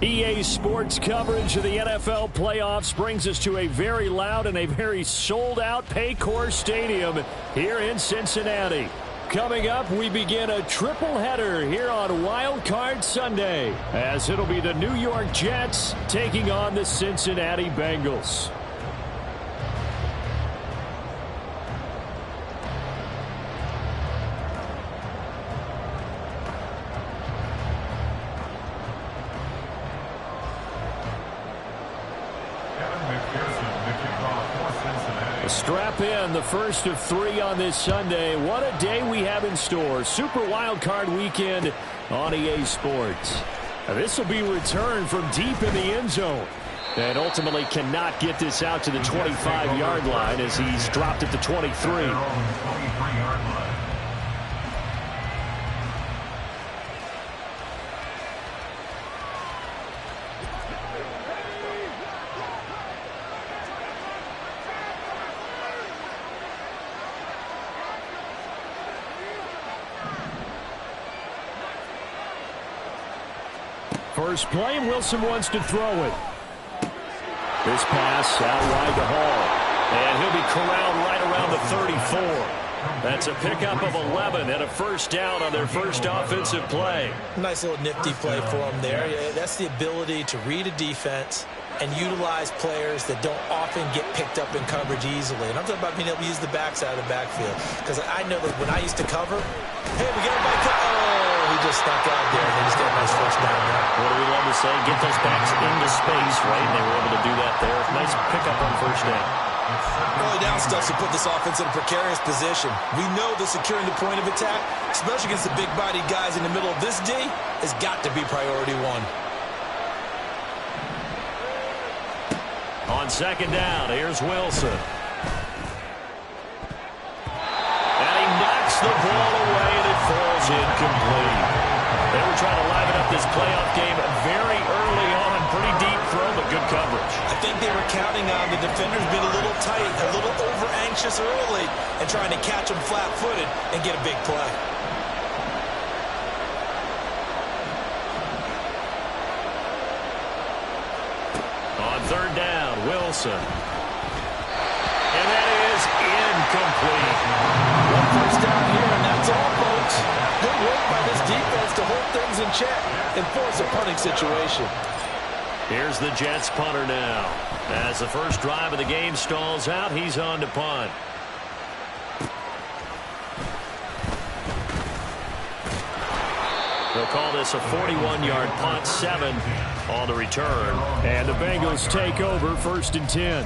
EA Sports coverage of the NFL playoffs brings us to a very loud and a very sold-out Paycor Stadium here in Cincinnati. Coming up, we begin a triple header here on Wild Card Sunday, as it'll be the New York Jets taking on the Cincinnati Bengals. Strap in, the first of 3 on this Sunday. What a day we have in store. Super Wild Card Weekend on EA Sports. This will be returned from deep in the end zone. And ultimately cannot get this out to the 25-yard line as he's dropped at the 23. First play, and Wilson wants to throw it. This pass out wide to Hall. And he'll be corralled right around the 34. That's a pickup of 11 and a first down on their first offensive play. Nice little nifty play for him there. Yeah, that's the ability to read a defense and utilize players that don't often get picked up in coverage easily. And I'm talking about being able to use the backside of the backfield. Because I know that when I used to cover, hey, we get him by he just snuck out there, and he's got a nice first down there. What do we love to say? Get those backs into space, right? And they were able to do that there. Nice pickup on first down. Early down stuff to put this offense in a precarious position. We know that securing the point of attack, especially against the big-bodied guys in the middle of this D, has got to be priority one. On second down, here's Wilson. And he knocks the ball away, and it falls incomplete. They were trying to liven up this playoff game very early on. Pretty deep throw, but good coverage. I think they were counting on the defenders being a little tight, a little over-anxious early, and trying to catch them flat-footed and get a big play. On third down, Wilson. And that is incomplete. One first down here, and that's all, folks. Good work by this defense to hold things in check and force a punting situation. Here's the Jets punter now. As the first drive of the game stalls out, he's on to punt. They'll call this a 41-yard punt, 7 on the return. And the Bengals take over first and 10.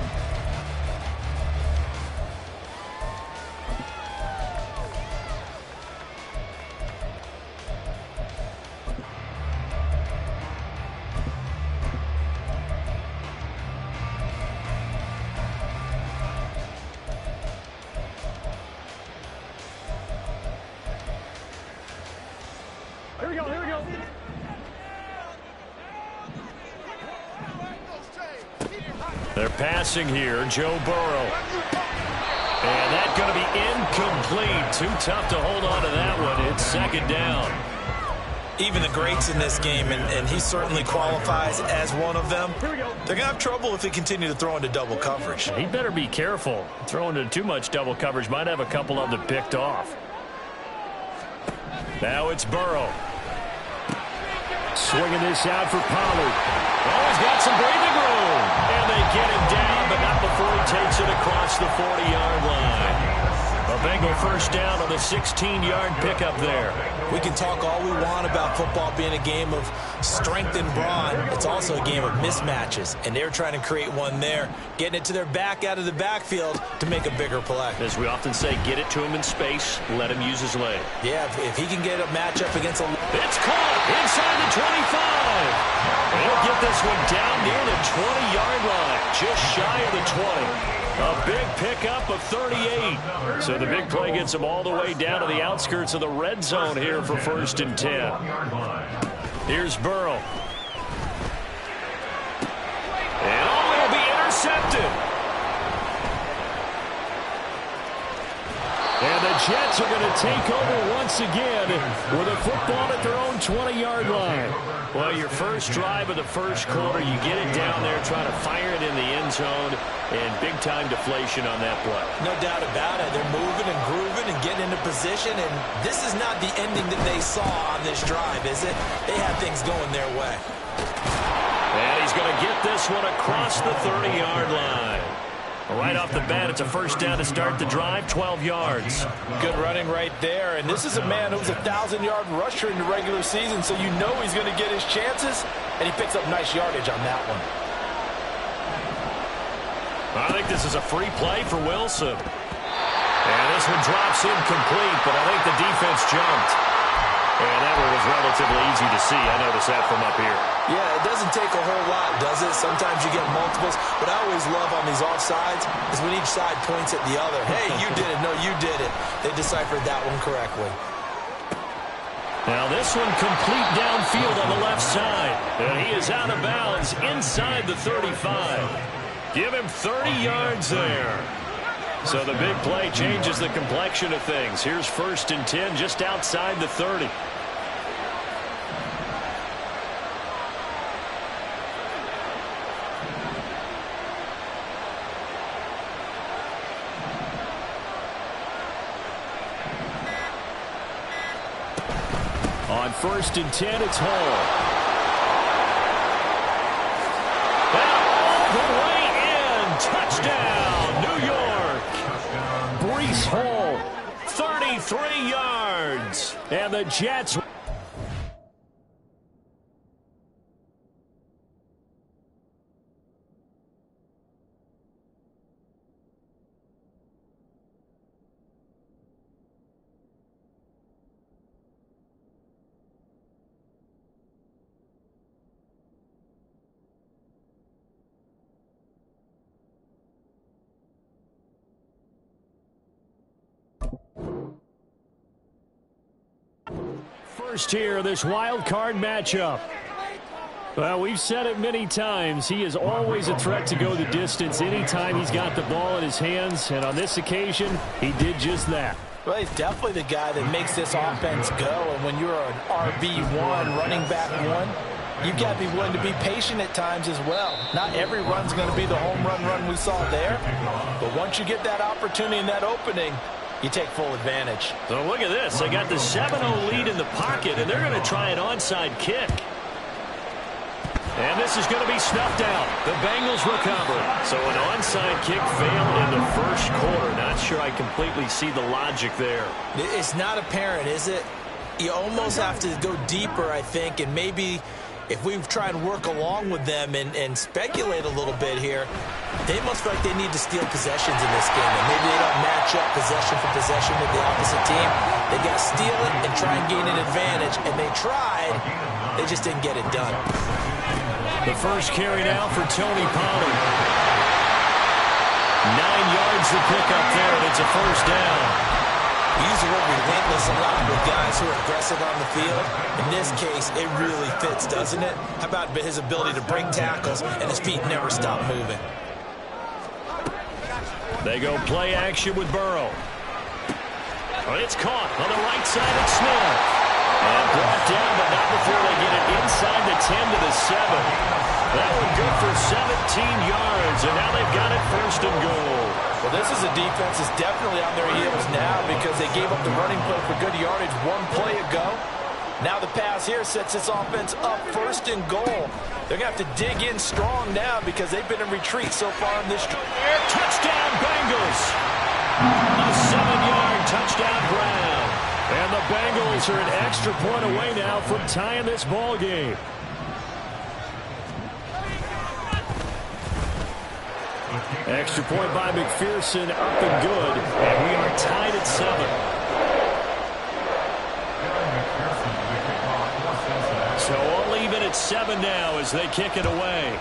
Here we go. They're passing here, Joe Burrow. And that's going to be incomplete. Too tough to hold on to that one. It's second down. Even the greats in this game, and he certainly qualifies as one of them, they're going to have trouble if they continue to throw into double coverage. He better be careful. Throwing into too much double coverage might have a couple of them picked off. Now it's Burrow. Swinging this out for Pollard. Oh, he's got some breathing room. And they get him down, but not before he takes it across the 40-yard line. A Bengal first down on the 16-yard pickup there. We can talk all we want about football being a game of strength and brawn. It's also a game of mismatches, and they're trying to create one there, getting it to their back out of the backfield to make a bigger play. As we often say, get it to him in space, let him use his leg. Yeah, if he can get a matchup against a... It's caught inside the 25. They'll get this one down near the 20-yard line, just shy of the 20. A big pickup of 38. So the big play gets them all the way down to the outskirts of the red zone here for first and 10. Here's Burrow. And will be intercepted. And the Jets are going to take over once again with a football at their own 20-yard line. Well, your first drive of the first quarter, you get it down there, trying to fire it in the end zone, and big-time deflation on that play. No doubt about it. They're moving and grooving and getting into position, and this is not the ending that they saw on this drive, is it? They have things going their way. And he's going to get this one across the 30-yard line. Right off the bat, it's a first down to start the drive, 12 yards. Good running right there, and this is a man who's a 1,000-yard rusher in the regular season, so you know he's going to get his chances, and he picks up nice yardage on that one. I think this is a free play for Wilson. And this one drops incomplete, but I think the defense jumped. And that one was relatively easy to see. I noticed that from up here. Yeah, it doesn't take a whole lot, does it? Sometimes you get multiples. What I always love on these offsides is when each side points at the other. Hey, you did it. No, you did it. They deciphered that one correctly. Now this one complete downfield on the left side. And he is out of bounds inside the 35. Give him 30 yards there. So the big play changes the complexion of things. Here's 1st and 10 just outside the 30. On 1st and 10, it's Hall. And all the way in. Touchdown, New York. Breece Hall, 33 yards. And the Jets... First here, this wild card matchup. Well, we've said it many times. He is always a threat to go the distance anytime he's got the ball in his hands. And on this occasion, he did just that. Well, he's definitely the guy that makes this offense go. And when you're an RB1, running back one, you've got to be willing to be patient at times as well. Not every run's going to be the home run we saw there. But once you get that opportunity and that opening, you take full advantage. So look at this. They got the 7-0 lead in the pocket, and they're going to try an onside kick. And this is going to be snuffed out. The Bengals recover. So an onside kick failed in the first quarter. Not sure I completely see the logic there. It's not apparent, is it? You almost have to go deeper, I think, and maybe if we try and work along with them and speculate a little bit here, they must feel like they need to steal possessions in this game. And maybe they don't match up possession for possession with the opposite team. They got to steal it and try and gain an advantage. And they tried. They just didn't get it done. The first carry now for Tony Pollard. 9 yards to pick up there, and it's a first down. We use the word relentless a lot with guys who are aggressive on the field. In this case, it really fits, doesn't it? How about his ability to break tackles and his feet never stop moving? They go play action with Burrow. But it's caught on the right side of Smith. And brought down, but not before they get it inside the 10 to the 7. That one good for 17 yards, and now they've got it 1st and goal. Well, this is a defense that's definitely on their heels now because they gave up the running play for good yardage one play ago. Now the pass here sets this offense up 1st and goal. They're going to have to dig in strong now because they've been in retreat so far in this drive. Touchdown, Bengals! A 7-yard touchdown Brown. And the Bengals are an extra point away now from tying this ball game. Extra point by McPherson, up and good. And we are tied at 7. So all even at 7 now as they kick it away.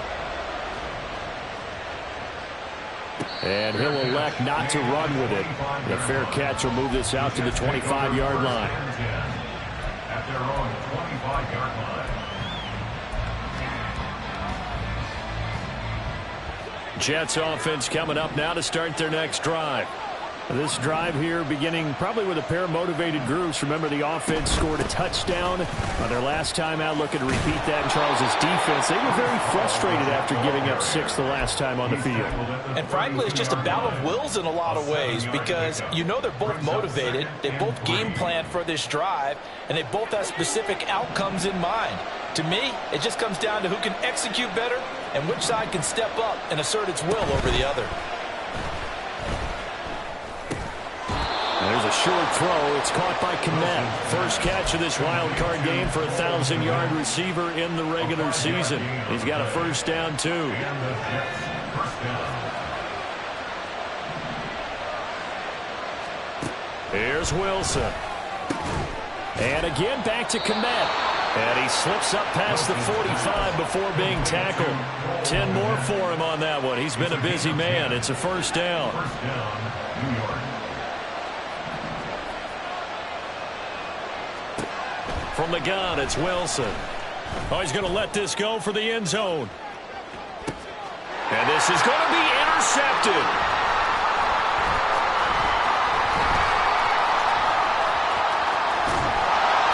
And he'll elect not to run with it. The fair catch will move this out to the 25-yard line. At their own 25-yard line. Jets offense coming up now to start their next drive. This drive here beginning probably with a pair of motivated groups. Remember, the offense scored a touchdown on their last time out. Looking to repeat that in Charles' defense. They were very frustrated after giving up 6 the last time on the field. And frankly, it's just a battle of wills in a lot of ways because you know they're both motivated. They both game plan for this drive, and they both have specific outcomes in mind. To me, it just comes down to who can execute better and which side can step up and assert its will over the other. There's a short throw. It's caught by Kmet. First catch of this wild card game for a 1,000-yard receiver in the regular season. He's got a first down, too. Here's Wilson. And again back to Kmet. And he slips up past the 45 before being tackled. 10 more for him on that one. He's been a busy man. It's a first down. From the gun, it's Wilson. Oh, he's going to let this go for the end zone. And this is going to be intercepted.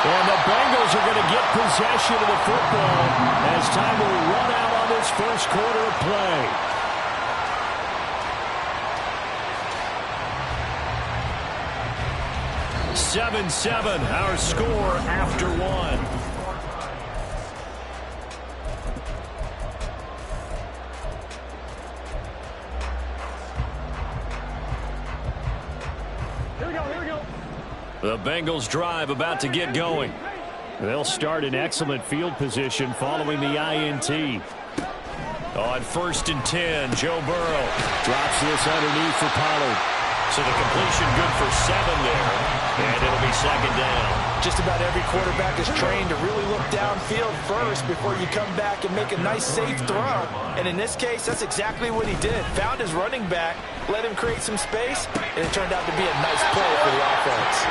And the Bengals are going to get possession of the football as time will run out on this first quarter of play. 7-7, our score after one. Here we go, here we go. The Bengals drive about to get going. They'll start in excellent field position following the INT. On 1st and 10, Joe Burrow drops this underneath for Pollard. So the completion good for 7 there, and it'll be second down. Just about every quarterback is trained to really look downfield first before you come back and make a nice, safe throw. And in this case, that's exactly what he did. Found his running back, let him create some space, and it turned out to be a nice play for the offense.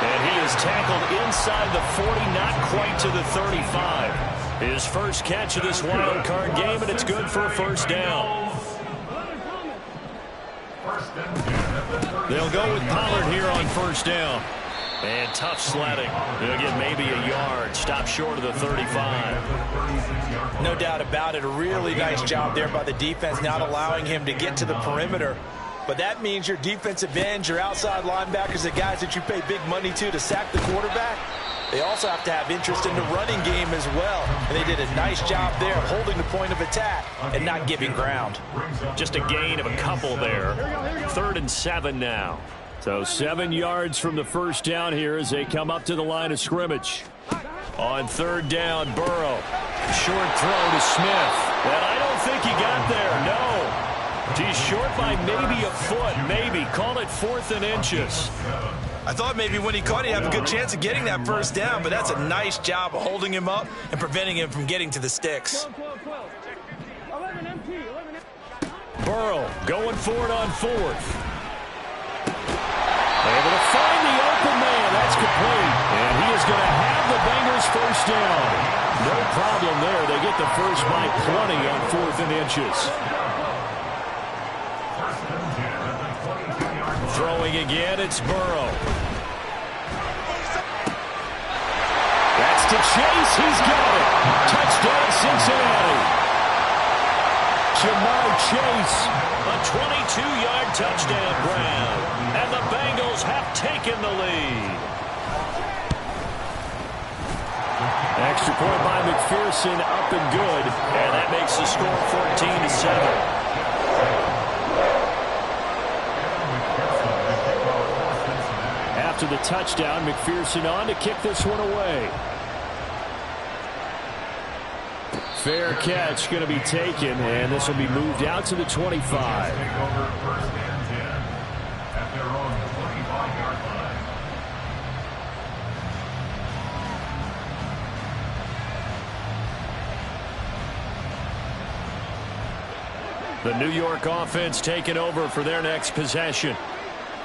And he is tackled inside the 40, not quite to the 35. His first catch of this wild card game, and it's good for a first down. They'll go with Pollard here on first down. And tough sledding. They'll get maybe a yard. Stop short of the 35. No doubt about it. A really nice job there by the defense, not allowing him to get to the perimeter. But that means your defensive ends, your outside linebackers, the guys that you pay big money to sack the quarterback, they also have to have interest in the running game as well. And they did a nice job there of holding the point of attack and not giving ground. Just a gain of a couple there. 3rd and 7 now. So 7 yards from the first down here as they come up to the line of scrimmage. On 3rd down, Burrow. Short throw to Smith. And I don't think he got there, no. He's short by maybe a foot, maybe. Call it 4th and inches. I thought maybe when he caught it, he'd have a good chance of getting that first down, but that's a nice job of holding him up and preventing him from getting to the sticks. 11 MT, 11 MT. Burrow going for it on 4th. Able to find the open man. That's complete. And he is going to have the Bengals first down. No problem there. They get the first by 20 on 4th and inches. Throwing again, it's Burrow. That's to Chase. He's got it. Touchdown, Cincinnati. Ja'Marr Chase, a 22-yard touchdown grab. And the Bengals have taken the lead. Extra point by McPherson, up and good. And that makes the score 14-7. After the touchdown, McPherson on to kick this one away. Fair catch going to be taken, and this will be moved out to the 25. The New York offense taking over for their next possession.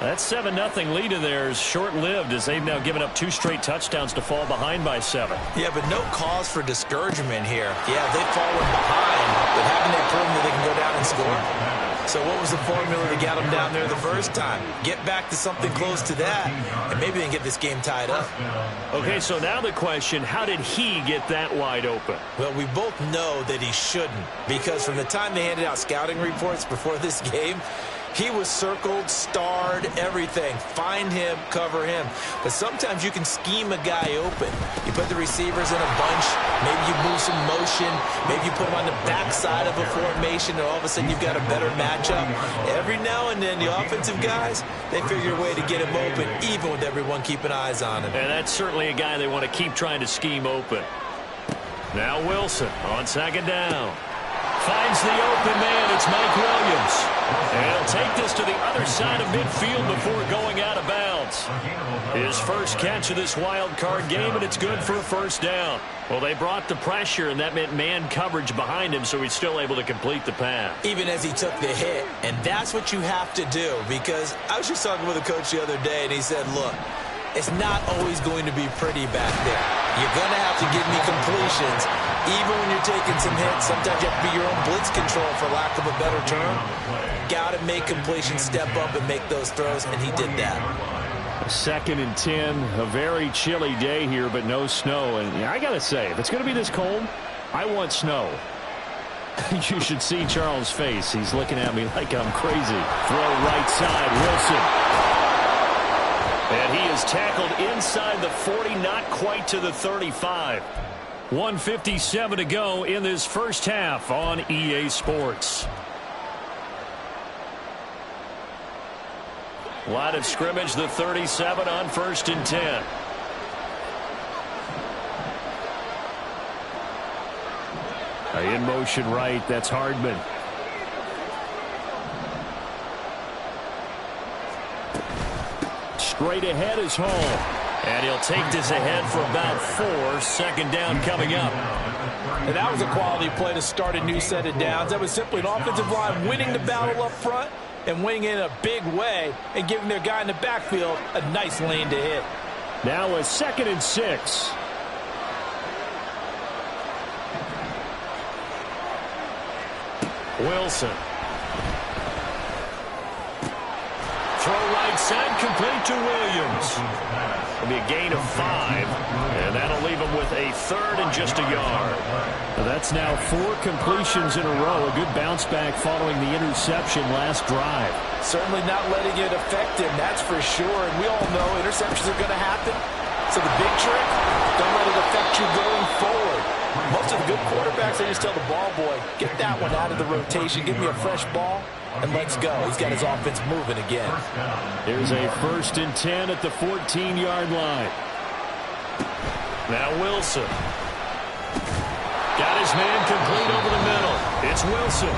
That 7-0 lead of theirs short-lived as they've now given up 2 straight touchdowns to fall behind by 7. Yeah, but no cause for discouragement here. Yeah, they've fallen behind, but haven't they proven that they can go down and score? So what was the formula to get him down there the first time? Get back to something close to that, and maybe they can get this game tied up. Okay, so now the question, how did he get that wide open? Well, we both know that he shouldn't, because from the time they handed out scouting reports before this game, he was circled, starred, everything. Find him, cover him. But sometimes you can scheme a guy open. You put the receivers in a bunch. Maybe you move some motion. Maybe you put him on the backside of a formation, and all of a sudden you've got a better matchup. Every now and then, the offensive guys, they figure a way to get him open, even with everyone keeping eyes on him. And that's certainly a guy they want to keep trying to scheme open. Now Wilson on second down. Finds the open man. It's Mike Williams. And he'll take this to the other side of midfield before going out of bounds. His first catch of this wild card game, and it's good for a first down. Well, they brought the pressure, and that meant man coverage behind him, so he's still able to complete the pass. Even as he took the hit. And that's what you have to do, because I was just talking with a coach the other day, and he said, look, it's not always going to be pretty back there. You're going to have to give me completions. Even when you're taking some hits, sometimes you have to be your own blitz control, for lack of a better term. Got to make completions, step up and make those throws, and he did that. 2nd and 10, a very chilly day here, but no snow. And I got to say, if it's going to be this cold, I want snow. You should see Charles' face. He's looking at me like I'm crazy. Throw right side, Wilson. And he is tackled inside the 40, not quite to the 35. 1:57 to go in this first half on EA Sports. Line of scrimmage, the 37 on 1st and 10. In motion right, that's Hardman. Straight ahead is Hall. And he'll take this ahead for about 4. 2nd down coming up. And that was a quality play to start a new set of downs. That was simply an offensive line winning the battle up front and winning in a big way and giving their guy in the backfield a nice lane to hit. Now a 2nd and 6. Wilson. Throw right side, complete to Williams. It'll be a gain of 5, and that'll leave him with a 3rd and just a yard. Well, that's now 4 completions in a row. A good bounce back following the interception last drive. Certainly not letting it affect him, that's for sure. And we all know interceptions are going to happen. So the big trick, don't let it affect you going forward. Most of the good quarterbacks, they just tell the ball boy, get that one out of the rotation, give me a fresh ball, and let's go. He's got his offense moving again. Here's a 1st and 10 at the 14-yard line. Now Wilson. Got his man complete over the middle. It's Wilson.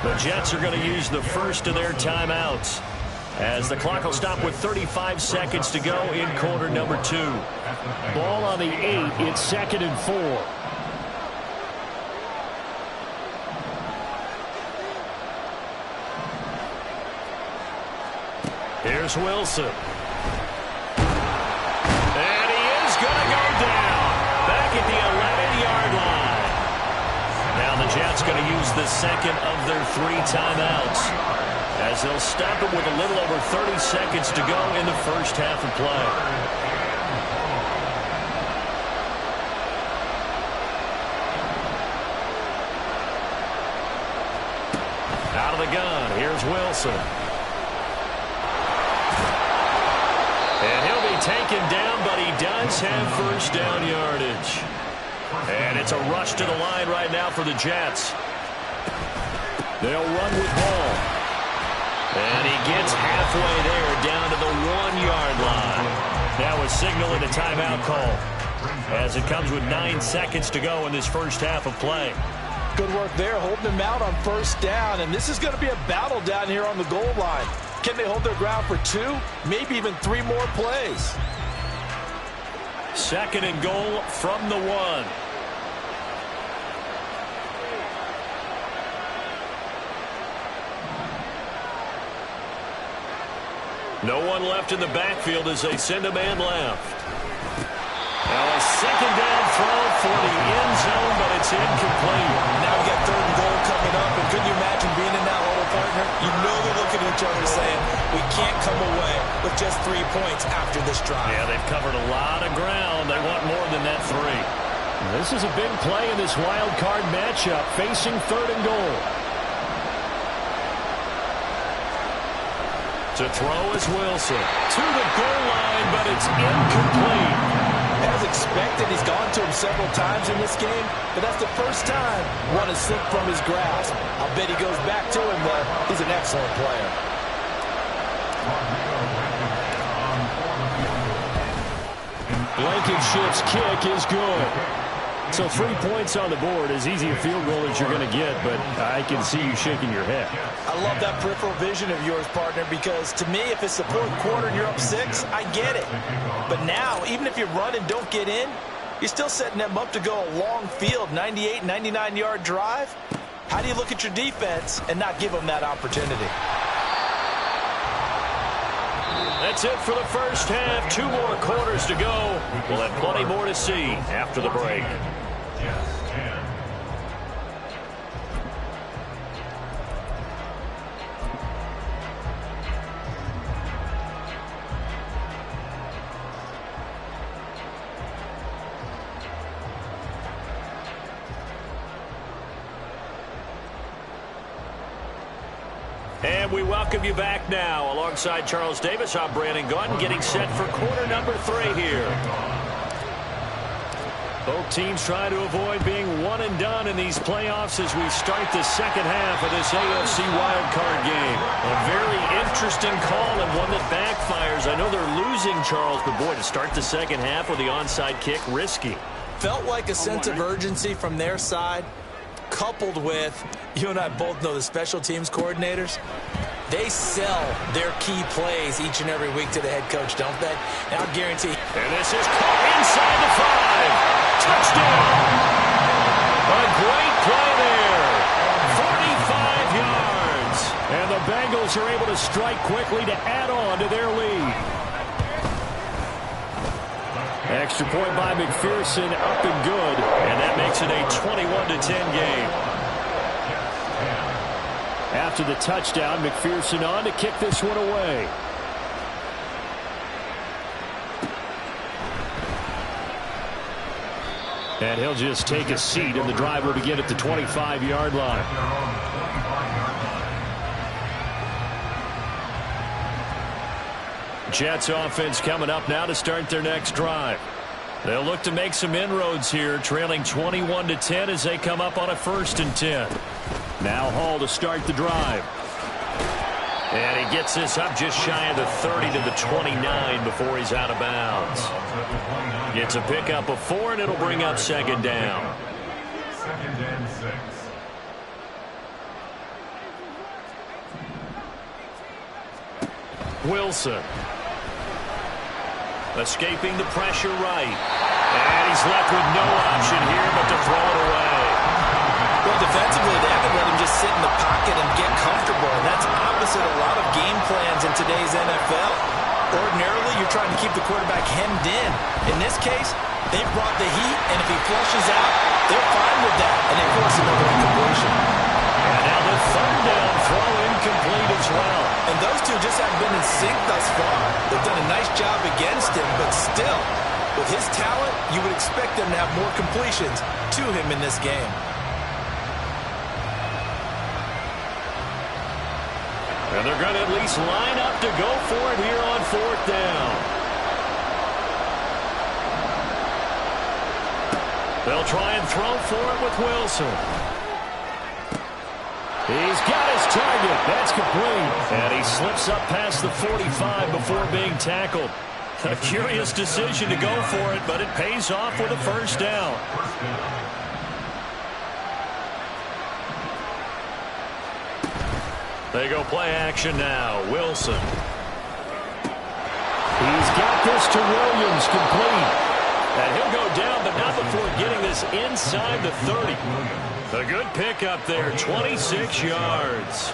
The Jets are going to use the first of their timeouts, as the clock will stop with 35 seconds to go in quarter number 2. Ball on the 8. It's 2nd and 4. Here's Wilson. And he is going to go down. Back at the 11-yard line. Now the Jets going to use the 2nd of their 3 timeouts, as they'll stop it with a little over 30 seconds to go in the first half of play. Out of the gun, here's Wilson. And he'll be taken down, but he does have first down yardage. And it's a rush to the line right now for the Jets. They'll run with Hall. And he gets halfway there, down to the 1-yard line. Now a signal and a timeout call, as it comes with 9 seconds to go in this first half of play. Good work there, holding him out on first down. And this is going to be a battle down here on the goal line. Can they hold their ground for 2, maybe even 3 more plays? 2nd and goal from the 1. No one left in the backfield as they send a man left. Now a 2nd down throw for the end zone, but it's incomplete. Now we got 3rd and goal coming up, and couldn't you imagine being in that huddle, partner? there, you know they're looking at each other saying, we can't come away with just 3 points after this drive. Yeah, they've covered a lot of ground. They want more than that 3. This is a big play in this wild card matchup, facing 3rd and goal. To throw is Wilson. To the goal line, but it's incomplete. As expected, he's gone to him several times in this game, but that's the first time one has slipped from his grasp. I'll bet he goes back to him, though. He's an excellent player. Blankenship's kick is good. So 3 points on the board, as easy a field goal as you're going to get, but I can see you shaking your head. I love that peripheral vision of yours, partner, because to me, if it's the 4th quarter and you're up 6, I get it. But now, even if you run and don't get in, you're still setting them up to go a long field, 98, 99-yard drive. How do you look at your defense and not give them that opportunity? That's it for the first half. 2 more quarters to go. We'll have plenty more to see after the break. And we welcome you back now. Alongside Charles Davis, I'm Brandon Gaudin, getting set for quarter number 3 here. Both teams trying to avoid being one and done in these playoffs as we start the second half of this AFC wildcard game. A very interesting call and one that backfires. I know they're losing, Charles, but boy, to start the second half with the onside kick, risky. Felt like a sense of urgency from their side, coupled with, you and I both know the special teams coordinators, they sell their key plays each and every week to the head coach, don't they? And I'll guarantee. And this is caught inside the 5. Touchdown! A great play there. 45 yards. And the Bengals are able to strike quickly to add on to their lead. Extra point by McPherson, up and good. And that makes it a 21-10 game. After the touchdown, McPherson on to kick this one away. And he'll just take a seat, and the drive will begin at the 25-yard line. Jets offense coming up now to start their next drive. They'll look to make some inroads here, trailing 21-10 as they come up on a 1st and 10. Now Hall to start the drive. And he gets this up just shy of the 30 to the 29 before he's out of bounds. Gets a pickup of 4, and it'll bring up 2nd down. 2nd and 6. Wilson. Escaping the pressure right. And he's left with no option here but to throw it away. Well, defensively, they haven't let him just sit in the pocket and get comfortable, and that's opposite a lot of game plans in today's NFL. Ordinarily, you're trying to keep the quarterback hemmed in. In this case, they've brought the heat, and if he flushes out, they're fine with that, and they force another incompletion. And now the 3rd down throw incomplete as well. And those two just haven't been in sync thus far. They've done a nice job against him, but still, with his talent, you would expect them to have more completions to him in this game. And they're going to at least line up to go for it here on 4th down. They'll try and throw for it with Wilson. He's got his target. That's complete. And he slips up past the 45 before being tackled. A curious decision to go for it, but it pays off with a 1st down. They go play action now. Wilson. He's got this to Williams, complete. And he'll go down, but not before getting this inside the 30. A good pickup there, 26 yards.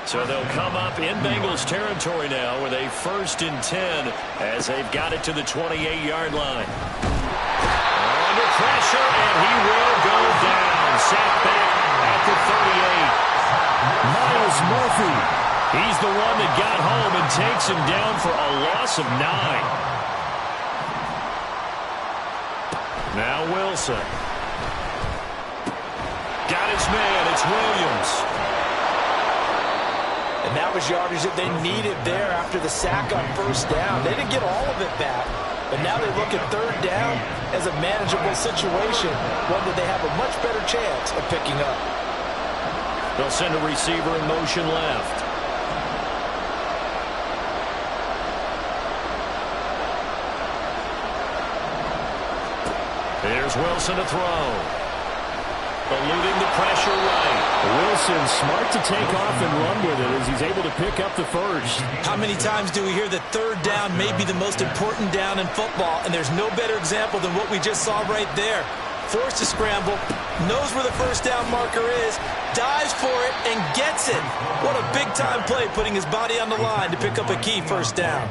So they'll come up in Bengals territory now with a 1st and 10 as they've got it to the 28-yard line. Under pressure, and he will go down. Sacked back at the 38. Myers Myles Murphy. He's the one that got home and takes him down for a loss of 9. Now Wilson. Got his man. It's Williams. And that was yardage that they needed there after the sack on first down. They didn't get all of it back, but now they look at third down as a manageable situation, one that they have a much better chance of picking up. They'll send a receiver in motion left. Here's Wilson to throw. Eluding the pressure right. Wilson smart to take off and run with it as he's able to pick up the first. How many times do we hear that third down may be the most important down in football, and there's no better example than what we just saw right there. Forced to scramble, knows where the first down marker is, dives for it, and gets it. What a big-time play, putting his body on the line to pick up a key first down.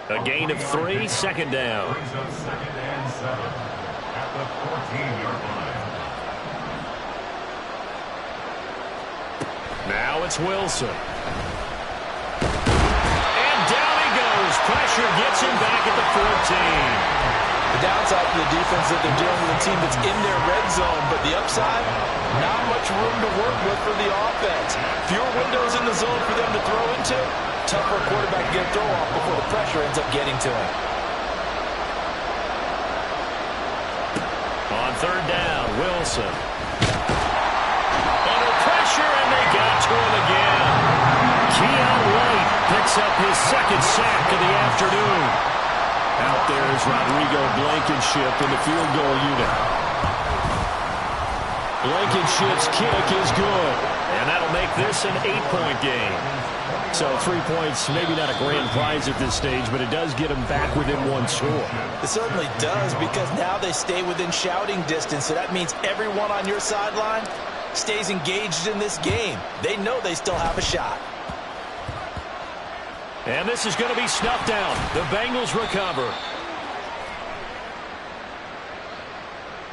A gain of 3, second down. Brings up 2nd and 7 at the 14-yard line. Now it's Wilson. And down he goes. Pressure gets him back at the 14. The downside for the defense that they're dealing with a team that's in their red zone, but the upside, not much room to work with for the offense. Fewer windows in the zone for them to throw into. Tough for a quarterback to get a throw off before the pressure ends up getting to him. On third down, Wilson. Under pressure, and they got to him again. Keon White picks up his second sack of the afternoon. Out there is Rodrigo Blankenship in the field goal unit. Blankenship's kick is good, and that'll make this an 8-point game. So 3 points, maybe not a grand prize at this stage, but it does get them back within one score. It certainly does, because now they stay within shouting distance, so that means everyone on your sideline stays engaged in this game. They know they still have a shot. And this is going to be snuffed down. The Bengals recover.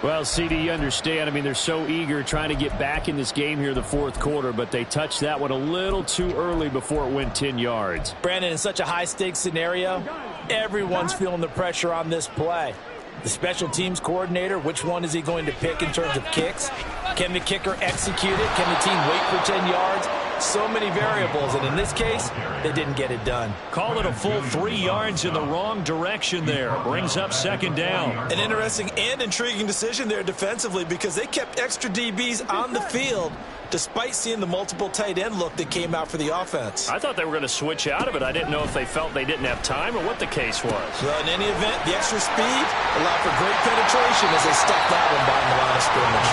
Well, CD, you understand. I mean, they're so eager trying to get back in this game here in the fourth quarter, but they touched that one a little too early before it went 10 yards. Brandon, in such a high-stakes scenario, everyone's feeling the pressure on this play. The special teams coordinator, which one is he going to pick in terms of kicks? Can the kicker execute it? Can the team wait for 10 yards? So many variables, and in this case, they didn't get it done. Call it a full 3 yards in the wrong direction there. Brings up second down. An interesting and intriguing decision there defensively, because they kept extra DBs on the field despite seeing the multiple tight end look that came out for the offense. I thought they were going to switch out of it. I didn't know if they felt they didn't have time or what the case was. Well, in any event, the extra speed allowed for great penetration as they stuck that one by the line of scrimmage.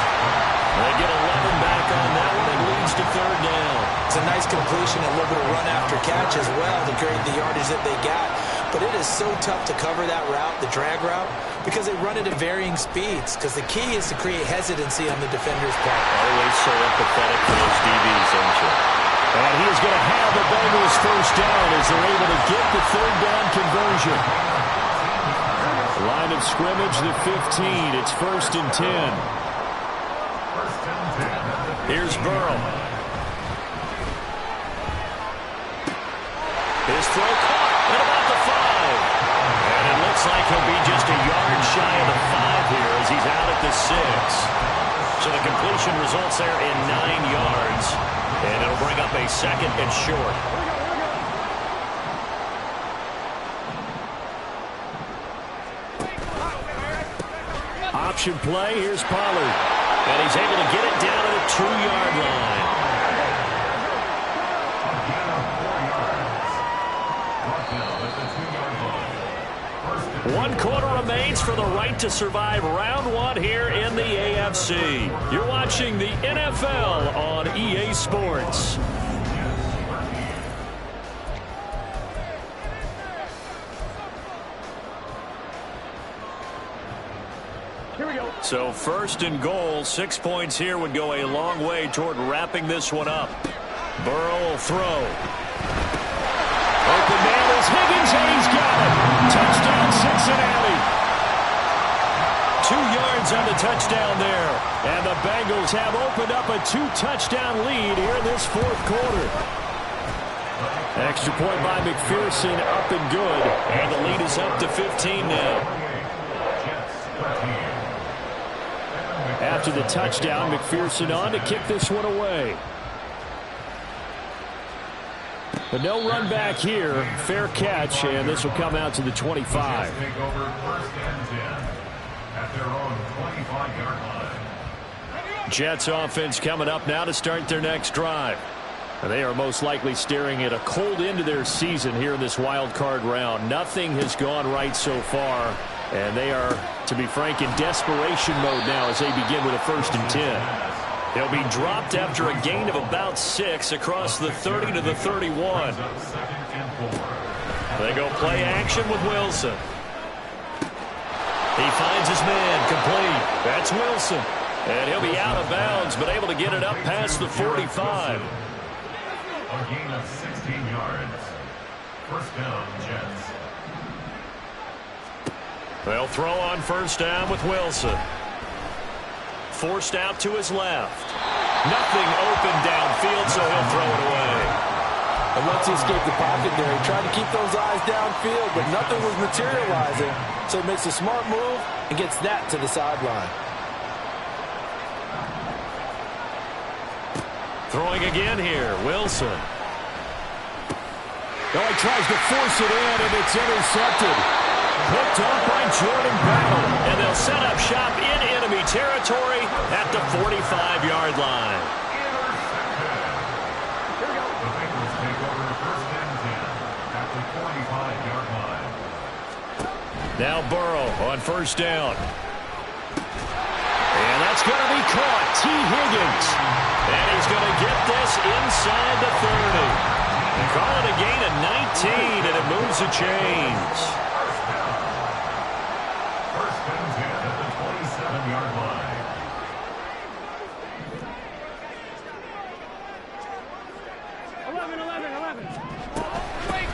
They get 11 back on that one. It leads to third down. It's a nice completion, a little bit of run after catch as well to create the yardage that they got. But it is so tough to cover that route, the drag route, because they run it at varying speeds. Because the key is to create hesitancy on the defender's part. Always so empathetic for those DBs, aren't you? And he is going to have the Bengals first down as they're able to get the third down conversion. Line of scrimmage, the 15. It's 1st and 10. Here's Burrow. His throw caught at about the 5. And it looks like he'll be just a yard shy of the 5 here as he's out at the 6. So the completion results there in 9 yards. And it'll bring up a second and short. Option play. Here's Pollard. And he's able to get it down to the 2-yard line. One quarter remains for the right to survive round 1 here in the AFC. You're watching the NFL on EA Sports. Here we go. So 1st and goal, 6 points here would go a long way toward wrapping this one up. Burrow will throw. Open man is Higgins, and he's got it. Touchdown, Cincinnati. 2 yards on the touchdown there. And the Bengals have opened up a 2-touchdown lead here in this fourth quarter. Extra point by McPherson, up and good. And the lead is up to 15 now. After the touchdown, McPherson on to kick this one away. But no run back here. Fair catch, and this will come out to the 25. Take over first and 10 at their own 25-yard line. Jets offense coming up now to start their next drive. They are most likely staring at a cold end to their season here in this wild card round. Nothing has gone right so far, and they are, to be frank, in desperation mode now as they begin with a 1st and 10. They'll be dropped after a gain of about 6 across the 30 to the 31. They go play action with Wilson. He finds his man complete. That's Wilson. And he'll be out of bounds, but able to get it up past the 45. A gain of 16 yards. First down, Jets. They'll throw on first down with Wilson. Forced out to his left. Nothing open downfield, so he'll throw it away. And once he escaped the pocket there, he tried to keep those eyes downfield, but nothing was materializing. So he makes a smart move and gets that to the sideline. Throwing again here, Wilson. Oh, he tries to force it in, and it's intercepted. Picked up by Jordan Battle. And they'll set up shop in enemy territory at the 45-yard line. The Bengals take over first and 10 at the 45-yard line. Now Burrow on first down. And that's going to be caught. T. Higgins. And he's going to get this inside the 30. Call it a gain of 19, and it moves the chains. First and 10 at the 27-yard line.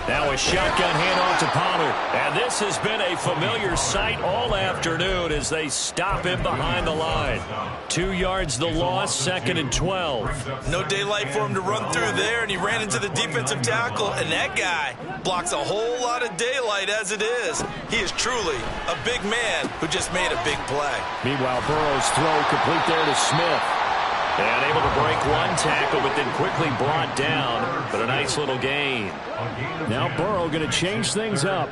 Now a shotgun handoff to Pollard. And this has been a familiar sight all afternoon as they stop him behind the line. 2 yards the loss, 2nd and 12. No daylight for him to run through there, and he ran into the defensive tackle, and that guy blocks a whole lot of daylight as it is. He is truly a big man who just made a big play. Meanwhile, Burrow's throw complete there to Smith. And able to break one tackle, but then quickly brought down. But a nice little gain. Now Burrow going to change things up.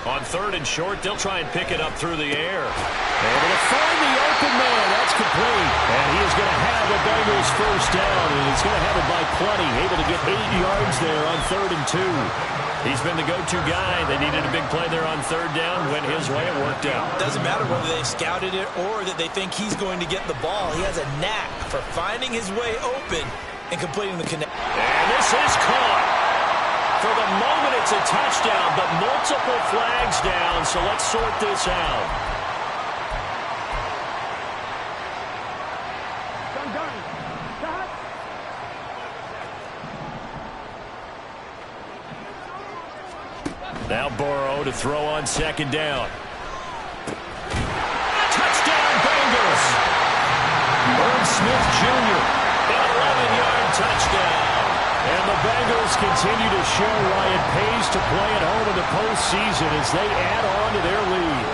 On 3rd and short, they'll try and pick it up through the air. Able to find the open man. That's complete. And he is going to have the Bengals first down. And he's going to have it by plenty. Able to get 8 yards there on 3rd and 2. He's been the go-to guy. They needed a big play there on 3rd down. Went his way. It worked out. Doesn't matter whether they scouted it or that they think he's going to get the ball. He has a knack for finding his way open and completing the connect. And this is caught. For the moment, it's a touchdown, but multiple flags down, so let's sort this out. Now Burrow to throw on 2nd down. Touchdown, Bengals! Irv Smith Jr. An 11-yard touchdown. And the Bengals continue to show why it pays to play at home in the postseason as they add on to their lead.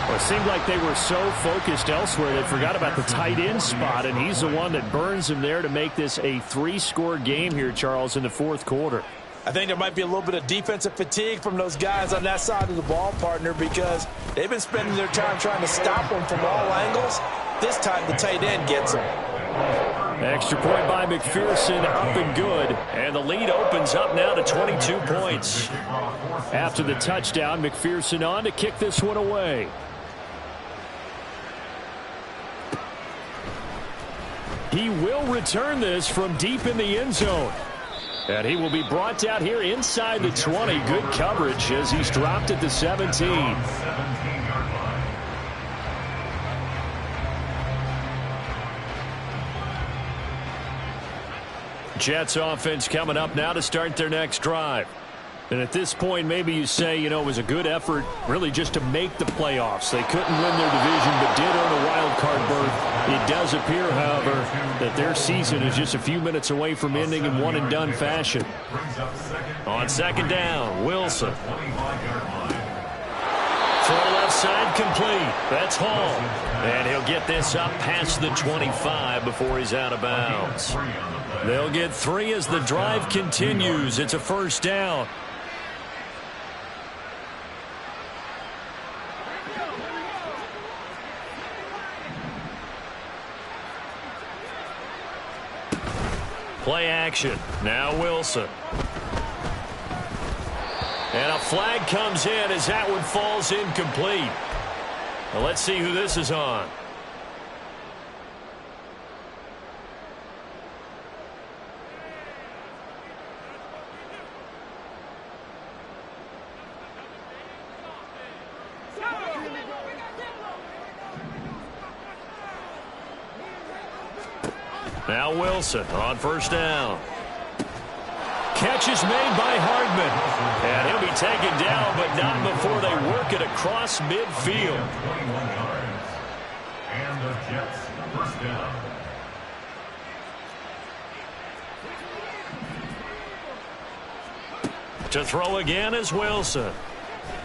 Well, it seemed like they were so focused elsewhere they forgot about the tight end spot, and he's the one that burns them there to make this a 3-score game here, Charles, in the 4th quarter. I think there might be a little bit of defensive fatigue from those guys on that side of the ball, partner, because they've been spending their time trying to stop them from all angles. This time the tight end gets them. Extra point by McPherson, up and good. And the lead opens up now to 22 points. After the touchdown, McPherson on to kick this one away. He will return this from deep in the end zone. And he will be brought down here inside the 20. Good coverage as he's dropped at the 17. Jets offense coming up now to start their next drive. And at this point, maybe you say, you know, it was a good effort really just to make the playoffs. They couldn't win their division but did earn a wild card berth. It does appear, however, that their season is just a few minutes away from ending in one-and-done fashion. On second down, Wilson. Throw left side complete. That's Hall. And he'll get this up past the 25 before he's out of bounds. They'll get 3 as the drive continues. It's a first down. Play action. Now Wilson. And a flag comes in as that one falls incomplete. Well, let's see who this is on. Now Wilson on first down. Catch is made by Hardman. And he'll be taken down, but not before they work it across midfield. 21 yards. And the Jets first down. To throw again is Wilson.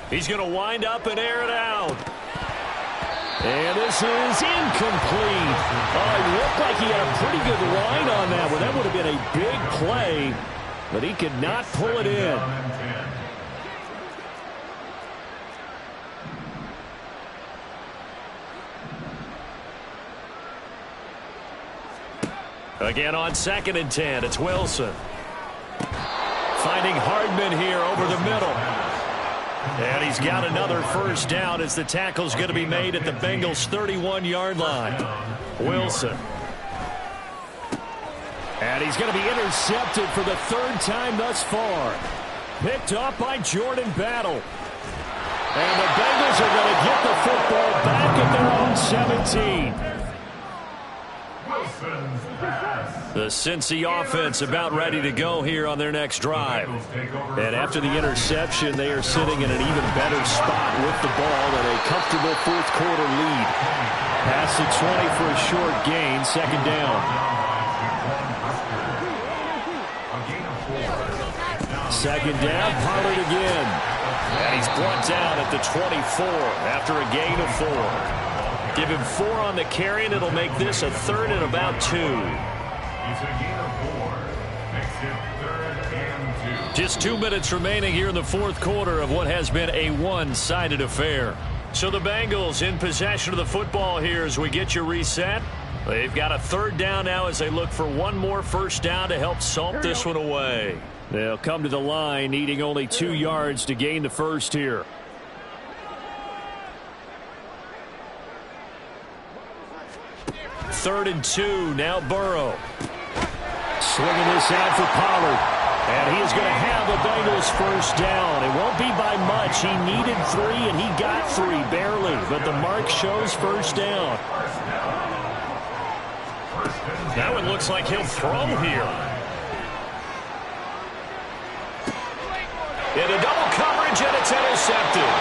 He's going to wind up and air it out. And this is incomplete. Oh, it looked like he had a pretty good line on that one. That would have been a big play, but he could not pull it in. Again on second and 10, it's Wilson. Finding Hardman here over the middle. And he's got another first down as the tackle's going to be made at the Bengals' 31-yard line. Wilson. And he's going to be intercepted for the 3rd time thus far. Picked up by Jordan Battle. And the Bengals are going to get the football back at their own 17. The Cincy offense about ready to go here on their next drive. And after the interception, they are sitting in an even better spot with the ball and a comfortable 4th quarter lead. Past the 20 for a short gain, second down. Second down, Pollard again. And he's brought down at the 24 after a gain of 4. Give him 4 on the carry, and it'll make this a 3rd and about 2. It's a gain of 4. Makes it 3rd and 2. Just 2 minutes remaining here in the 4th quarter of what has been a one-sided affair. So the Bengals in possession of the football here as we get you reset. They've got a 3rd down now as they look for one more first down to help salt this one away. They'll come to the line needing only 2 yards to gain the first here. 3rd and 2, now Burrow. Swinging this out for Pollard. And he is going to have the Bengals first down. It won't be by much. He needed 3, and he got 3, barely. But the mark shows first down. That one looks like he'll throw here. Into double coverage, and it's intercepted.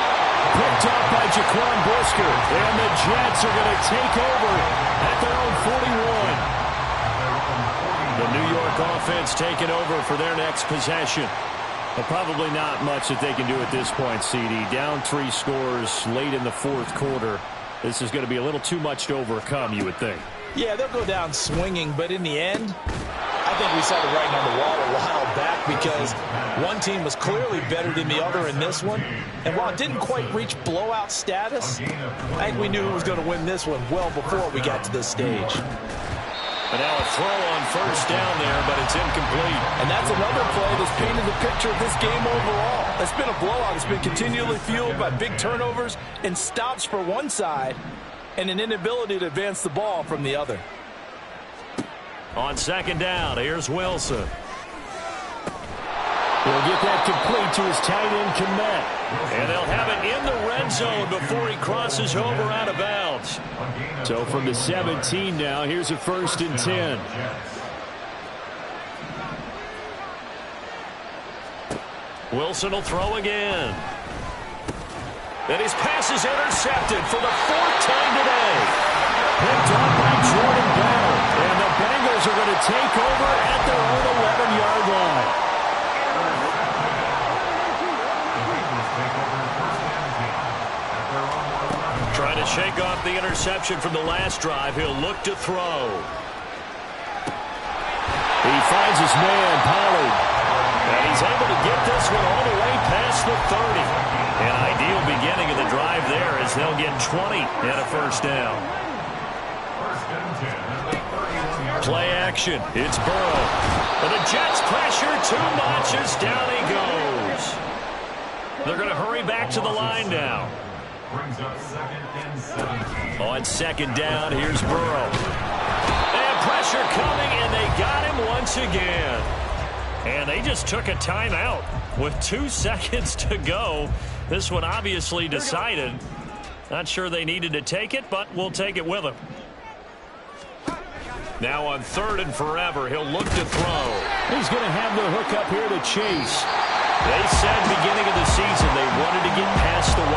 Picked up by Jaquan Brisker. And the Jets are going to take over at their own 41. The New York offense taking over for their next possession. But probably not much that they can do at this point, CD. Down 3 scores late in the 4th quarter. This is going to be a little too much to overcome, you would think. Yeah, they'll go down swinging, but in the end, I think we saw the writing on the wall a while back because one team was clearly better than the other in this one. And while it didn't quite reach blowout status, I think we knew who was going to win this one well before we got to this stage. And now a throw on first down there, but it's incomplete. And that's another play that's painted the picture of this game overall. It's been a blowout. It's been continually fueled by big turnovers and stops for one side and an inability to advance the ball from the other. On second down, here's Wilson. He'll get that complete to his tight end, Kmet. And they'll have it in the red zone before he crosses over out of bounds. So from the 17 now, here's a 1st and 10. Wilson will throw again. And his pass is intercepted for the 4th time today. Picked up by Jordan Bell. And the Bengals are going to take over at their own 11-yard line. Trying to shake off the interception from the last drive. He'll look to throw. He finds his man, Pollard. And he's able to get this one all the way past the 30. An ideal beginning of the drive there as they'll get 20 and a first down. Play action. It's Burrow. But the Jets pressure too much as down he goes. They're going to hurry back to the line now. Brings up 2nd and 17. On 2nd down, here's Burrow. And pressure coming, and they got him once again. And they just took a timeout with 2 seconds to go. This one obviously decided. Not sure they needed to take it, but we'll take it with them. Now on 3rd and forever, he'll look to throw. He's going to have the hook up here to Chase. They said beginning of the season they wanted to get past the